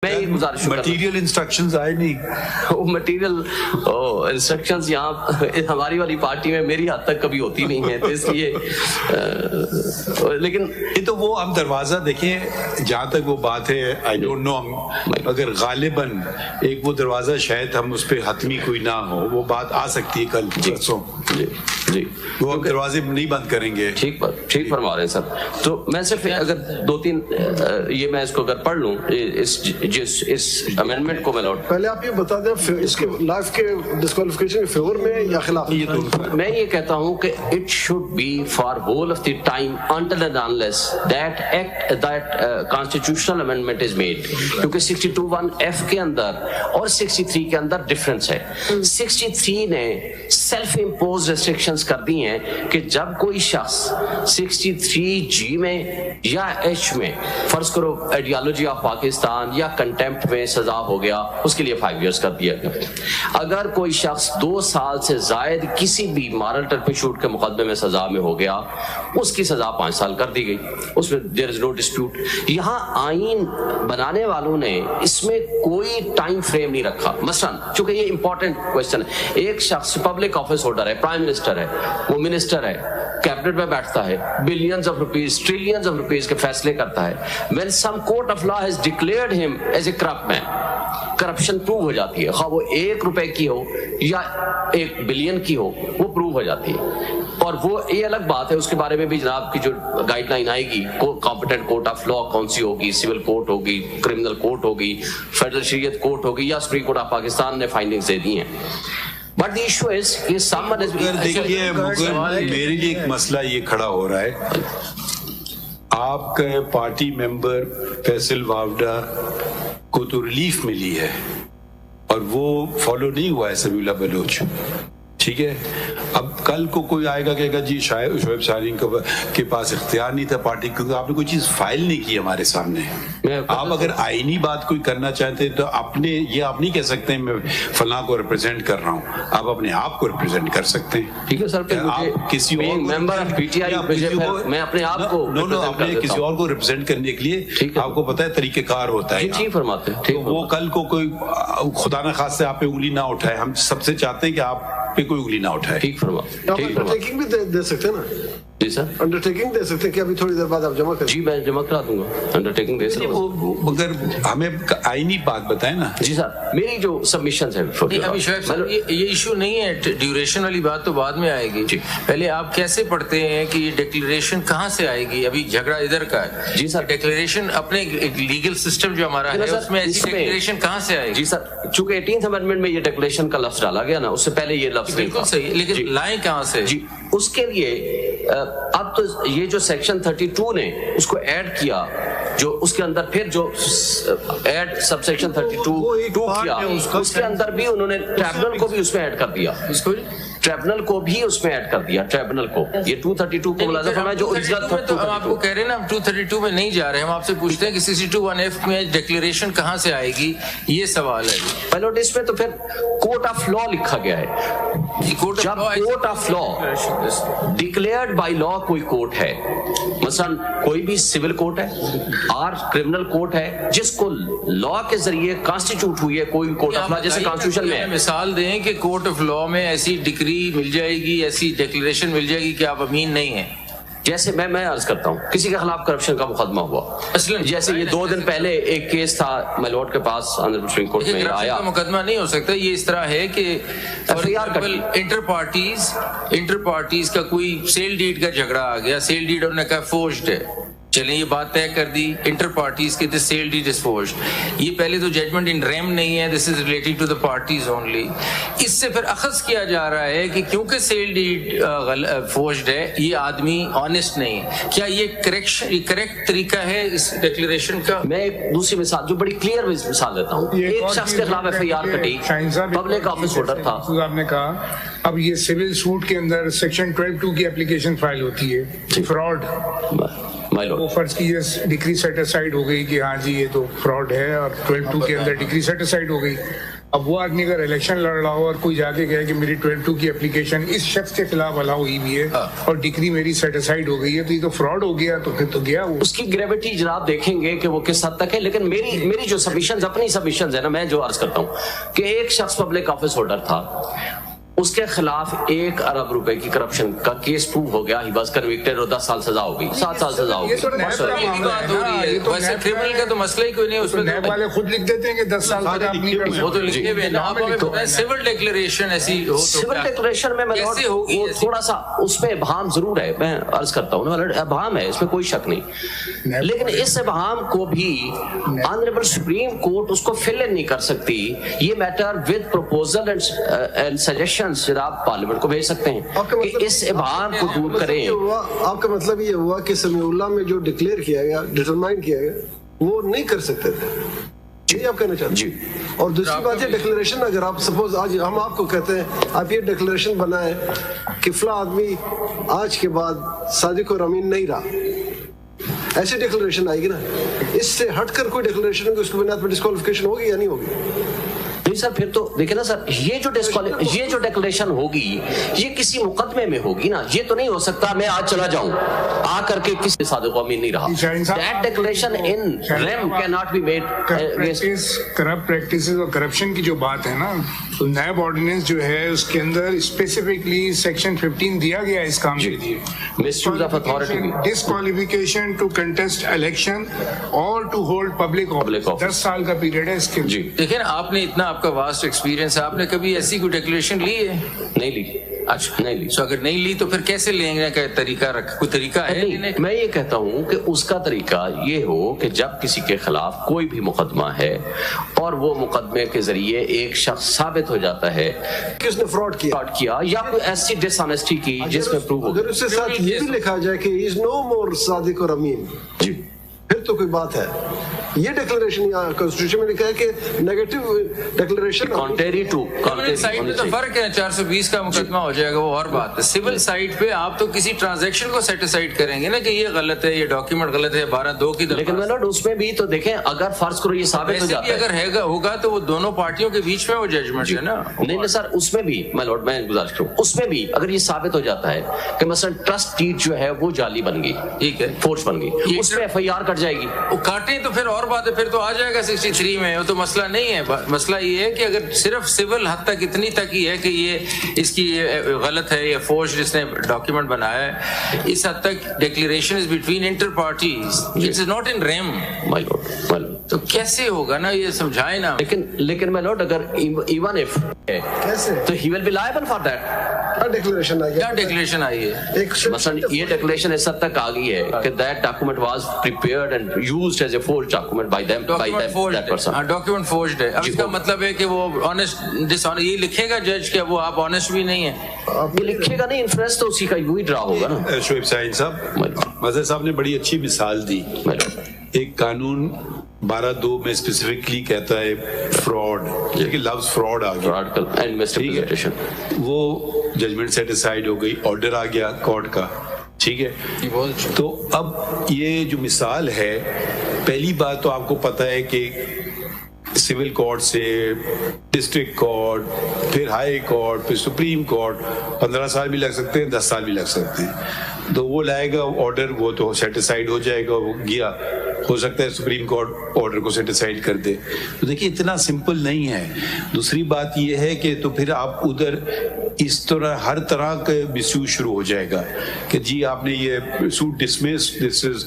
मैं गुजारिश material instructions आए नहीं। वो मटीरियल इंस्ट्रक्शंस यहाँ हमारी वाली पार्टी में मेरी हद तक कभी होती नहीं है, तो इसलिए लेकिन ये तो वो हम दरवाजा देखें जहाँ तक वो बात है, आई डोंट नो, अगर गालिबन एक वो दरवाजा शायद हम उस पर हतमी कोई ना हो, वो बात आ सकती है कल परसों जी वो हम दरवाजे नहीं बंद करेंगे। ठीक फरमा रहे हैं सर। तो मैं सिर्फ अगर दो तीन ये मैं इसको अगर पढ़ लूँ इस अमेंडमेंट को मैं लौट, पहले आप ये बता दें इसके लाइफ के डिस्क्वालिफिकेशन के फेवर में या खिलाफ। मैं ये कहता हूँ कि it should be for whole of the time until and unless that constitutional amendment is made, क्योंकि 62(1)(f) के अंदर और 63 के अंदर डिफरेंस है। 63 ने सेल्फ इम्पोज रेस्ट्रिक्शंस कर दी हैं कि जब कोई शख्स 63G में या H में फर्ज करो आइडियोलॉजी ऑफ पाकिस्तान या कंटेम्प्ट में सजा हो गया, उसके लिए 5 इयर्स कर दिया गया। अगर कोई शख्स 2 साल से जायद किसी भी मॉरल टर्पिट्यूड के मुकदमे में सजा में हो गया, उसकी सजा 5 साल कर दी गई, उसमें देयर इज नो डिस्प्यूट। यहाँ आईन बनाने वालों ने इसमें कोई टाइम फ्रेम नहीं रखा। मसलन चूंकि ये इंपॉर्टेंट क्वेश्चन है, एक शख्स पब्लिक ऑफिस होल्डर है, प्राइम मिनिस्टर है, वो मिनिस्टर है, कैबिनेट में बैठता है, billions of rupees trillions of rupees के फैसले करता है। When some court of law has declared him as a corrupt man, corruption prove हो जाती है, खा वो 1 रुपए की हो या 1 बिलियन की हो, वो प्रूव हो जाती है। और वो ये अलग बात है, उसके बारे में भी जनाब की जो गाइडलाइन आएगी, कॉम्पिटेंट कोर्ट ऑफ लॉ कौन सी होगी, सिविल कोर्ट होगी, क्रिमिनल कोर्ट होगी, फेडरल शरीयत कोर्ट होगी, या सुप्रीम कोर्ट ऑफ पाकिस्तान ने फाइंडिंग्स दे दी हैं। बट द इशू इज कि समवन इज, देखिए मेरे लिए एक मसला ये खड़ा हो रहा है, आपका पार्टी मेंबर फैसल वावडा को तो रिलीफ मिली है और वो फॉलो नहीं हुआ है सबीउल्लाह बलोच, ठीक है। अब कल को कोई आएगा कहेगा जी शायद शोएब शाहीन के पास इख्तियार नहीं था पार्टी, क्योंकि आपने कोई चीज फाइल नहीं की हमारे सामने। आप अगर आईनी बात कोई करना चाहते हैं तो अपने ये आप नहीं कह सकते हैं मैं फलां को रिप्रेजेंट कर रहा हूँ, आप अपने आप को रिप्रेजेंट कर सकते हैं, ठीक है सर। आप किसी और मेंबर ऑफ पीटीआई मैं अपने आप को अपने किसी और को रिप्रेजेंट करने के लिए आपको पता है तरीकेकार होता है, ठीक फरमाते हैं। वो कल को कोई खुदा न खास से आप पे उंगली ना उठाए, हम सबसे चाहते हैं कि आप पे कोई उंगली ना उठाए। ठीक फरमा, अंडरटेकिंग भी दे सकते हैं ना जी सर, अंडरटेकिंग दे सकते हैं कि अभी थोड़ी देर बाद आप जमा करें। जी मैं जमा करा दूंगा, अंडरटेकिंग दे सकते हैं। वो अगर हमें आईनी बात बताए ना। जी सर, मेरी जो सबमिशन है अभी शायद ये इशू नहीं है, ड्यूरेशन वाली बात तो बाद में आएगी। पहले आप कैसे पढ़ते हैं कि ये डिक्लेरेशन कहाँ से आएगी? अभी झगड़ा इधर का है। जी सर, डिक्लेरेशन अपने लीगल सिस्टम जो हमारा है उसमें ऐसी डिक्लेरेशन कहाँ से आएगी? जी सर, चूंकि 18th अमेंडमेंट में ये डिक्लेरेशन का लफ्ज डाला गया ना, उससे पहले ये लफ्ज बिल्कुल सही, लेकिन लाएं कहाँ से? जी उसके लिए अब तो ये जो सेक्शन 32 ने उसको ऐड किया, जो उसके अंदर फिर जो ऐड सबसेक्शन 32 किया, उसके अंदर भी उन्होंने ट्रिब्यूनल को भी उसमें ऐड कर दिया, ट्रिब्यूनल को भी उसमें ऐड कर दिया, ट्रिब्यूनल को ये 232 को मुलाज़ा है जो तो हम आपको कह रहे हैं ना, हम 232 में नहीं जा रहे, हम आपसे पूछते हैं कि 62(1)(f) में डिक्लेरेशन कहाँ से आएगी, ये सवाल है। पहले इसमें तो फिर कोर्ट ऑफ लॉ लिखा गया है, जब court of law declared by law कोई कोर्ट है, मसलन कोई भी सिविल कोर्ट है और क्रिमिनल कोर्ट है जिसको लॉ के जरिए कॉन्स्टिट्यूट हुई है कोई कोर्ट ऑफ लॉ, जैसे कॉन्स्टिट्यूशन में मिसाल दें कि कोर्ट ऑफ लॉ में ऐसी डिक्री मिल जाएगी, ऐसी डिक्लेरेशन मिल जाएगी कि आप अमीन नहीं है। जैसे मैं अर्ज करता हूँ, किसी के खिलाफ करप्शन का मुकदमा हुआ, जैसे ये 2 दिन पहले एक केस था मेलोड के पास ऑनरेबल सुप्रीम कोर्ट में आया, मुकदमा नहीं हो सकता। ये इस तरह है कि इंटर पार्टीज का कोई सेल डीड का झगड़ा आ गया, सेल डीड उन्होंने कहा फोर्ज्ड है, चलें ये बात तय कर दी, इंटर पार्टीज के this sale deed is forged. ये पहले तो जजमेंट इन रेम नहीं है, this is related to the parties only. इससे फिर अखज़ किया जा रहा है कि क्योंकि सेल डीड फोर्ज्ड है, ये आदमी ऑनेस्ट नहीं है। क्या ये करेक्ट तरीका है इस डिक्लेरेशन का? मैं एक दूसरी मिसाल, जो बड़ी क्लियर मिसाल देता हूँ, एक शख्स के खिलाफ FIR कटी, पब्लिक ऑफिस होल्डर था। आपने कहा अब ये सिविल सूट के अंदर सेक्शन 12(2) की एप्लीकेशन फाइल होती है, फ्रॉड My lord. वो फर्ज की ये डिक्री सेटिसाइड हो गई कि हाँ जी ये तो फ्रॉड है और 12(2) के अंदर डिक्री सेटिसाइड हो गई। अब वो आदमी अगर इलेक्शन लड़ रहा हो और कोई जाके कहे कि मेरी 12(2) की एप्लीकेशन इस शख्स के खिलाफ अलाउ हुई भी है और डिक्री मेरी सेटिसाइड हो गई है, तो ये तो फ्रॉड हो गया, तो फिर तो गया वो। उसकी ग्रेविटी जनाब देखेंगे कि वो किस हद तक है। लेकिन मेरी जो सबमिशंस, अपनी सबमिशंस है ना, मैं जो अर्ज करता हूँ कि एक शख्स पब्लिक ऑफिस होल्डर था, उसके खिलाफ 1 अरब रुपए की करप्शन का केस प्रूव हो गया, ही वाज कन्विक्टेड और 10 साल सजा हो गई, 7 साल सजा हो ये तो गई। नैब का मामला है ना, ये तो वैसे नैब क्रिमिनल का तो मसला ही कोई नहीं, उसमें नैब वाले खुद लिख देते हैं कि 10 साल तक आप नहीं कर सकते। वो तो लिखे हुए ना, आप हमें बताएं सिविल डिक्लेरेशन ऐसी हो तो सिविल डिक्लेरेशन में मैं कैसे होगी वो ऐसी? थोड़ा सा उसमें इबहम जरूर है, मैं अर्ज करता हूँ ना, इबहम है, इसमें कोई शक नहीं। लेकिन इस इबहम को भी ऑनरेबल सुप्रीम कोर्ट उसको फिल इन नहीं कर सकती। ये matter with proposal and suggestions जनाब पार्लियामेंट को भेज सकते हैं कि इस इबहम को दूर करें। आपका मतलब ये हुआ कि समीउल्लाह में जो डिक्लेयर किया गया, डिटरमाइन किया गया, वो नहीं कर सकते थे, यही आप कहना चाहते हैं? जी। और दूसरी बात ये डिक्लेरेशन, अगर आप सपोज आज हम आपको कहते हैं आप ये डिक्लेरेशन बनाए कि फला आदमी आज के बाद सादिक और अमीन नहीं रहा, ऐसी डिक्लेरेशन आएगी ना, इससे हटकर कोई डिक्लेरेशन होगी, उसकी बुनियाद पर डिस्क्वालिफिकेशन होगी या नहीं होगी? नहीं सर, फिर तो देखिए ना सर, ये जो डिक्लेरेशन होगी ये किसी मुकदमे में होगी ना, ये तो नहीं हो सकता मैं आज चला जाऊं आ करके किसी सादिक अमीन नहीं रहा। That declaration in rem can not be made. Corrupt practices और करप्शन की जो बात है ना, तो नैब ऑर्डिनेंस जो है उसके अंदर स्पेसिफिकली सेक्शन 15 दिया गया है इस काम के लिए, misuse of authority, disqualification to contest election और टू होल्ड पब्लिक ऑफिस। 10 साल का पीरियड है इसके। जी देखिए ना, आपने इतना आपका वास्ट एक्सपीरियंस है, आपने कभी ऐसी कोई डिक्लेरेशन ली है? नहीं ली। अच्छा, नहीं ली। तो अगर नहीं ली तो फिर कैसे लेने का तरीका कोई तरीका है? नहीं, मैं ये कहता हूँ कि उसका तरीका ये हो कि जब किसी के खिलाफ कोई भी मुकदमा है और वो मुकदमे के जरिए एक शख्स साबित हो जाता है कि उसने फ्रॉड किया या कोई ऐसी डिसऑनेस्टी की जिसमें प्रूव हो, अगर उसके साथ ये भी लिखा जाए कि इज नो मोर सादिक और अमीन, जी, फिर तो कोई बात है। ये डिक्लेरेशन यहाँ कॉन्स्टिट्यूशन में लिखा है कि negative declaration contrary to side में तो फर्क है, 420 का मुकदमा हो जाएगा, वो और बात है। सिविल साइड पे आप तो किसी ट्रांजैक्शन को सेटिसाइड करेंगे ना कि ये गलत है, ये डॉक्यूमेंट गलत है, 12(2) की। लेकिन मैलॉर्ड उसमें भी तो देखें, अगर फर्ज करो ये साबित हो जाता है, अगर होगा तो वो दोनों पार्टियों के बीच में वो जजमेंट है ना। नहीं सर, उसमें भी मैलॉर्ड मैं गुजारिश करूं, उसमें भी अगर ये साबित हो जाता है कि मसलन ट्रस्ट डीड जो है वो जाली बन गई, ठीक है, फोर्स बन गई, उसमें FIR कट जाएगी। वो काटे तो फिर और बात है, फिर तो आ जाएगा 63 में, वो तो मसला नहीं है। मसला ये है कि अगर सिर्फ सिविल हद तक इतनी तक ही है कि ये इसकी ये गलत है, ये फोर्स जिसने डॉक्यूमेंट बनाया है, इस हद तक declaration is between inter parties, it is not in rem. My lord, तो कैसे होगा ना, ये समझाए ना। लेकिन माय लॉर्ड, अगर इवन इफ कैसे, तो he will be liable for that. Declaration आई है, क्या डिक्लेरेशन आई है? मसलन ये डिक्लेरेशन इस हद तक आ गई है कि that document was prepared and used as a force document by them, by that person. Document forged है। अब इसका मतलब है कि वो ऑनेस्ट डिसऑनेस्ट, ये लिखेगा जज कि वो आप ऑनेस्ट भी नहीं है, ये लिखेगा नहीं, इन्फ्लुएंस तो उसी का ही ड्रा होगा ना। शोएब साहिन साहब, मजहर साहब ने बड़ी अच्छी मिसाल दी। एक कानून 12(2) में स्पेसिफिकली कहता है फ्रॉड, लेकिन लफ्ज फ्रॉड आ गया एंड मिसरिप्रेजेंटेशन, वो जजमेंट सेटिसाइड हो गई, ऑर्डर आ गया कोर्ट का, ठीक है। तो अब ये जो मिसाल है, पहली बात तो आपको पता है कि सिविल कोर्ट से डिस्ट्रिक्ट कोर्ट, फिर हाई कोर्ट, फिर सुप्रीम कोर्ट, 15 साल भी लग सकते हैं, 10 साल भी लग सकते हैं। तो वो लाएगा ऑर्डर, वो तो सेटिसाइड हो जाएगा, वो गया, हो सकता है सुप्रीम कोर्ट ऑर्डर को सेटिसाइड कर दे। तो देखिए इतना सिंपल नहीं है। दूसरी बात ये है कि तो फिर आप उधर इस तरह हर तरह का मिसयूज शुरू हो जाएगा कि जी आपने ये सूट डिसमिस, दिस इज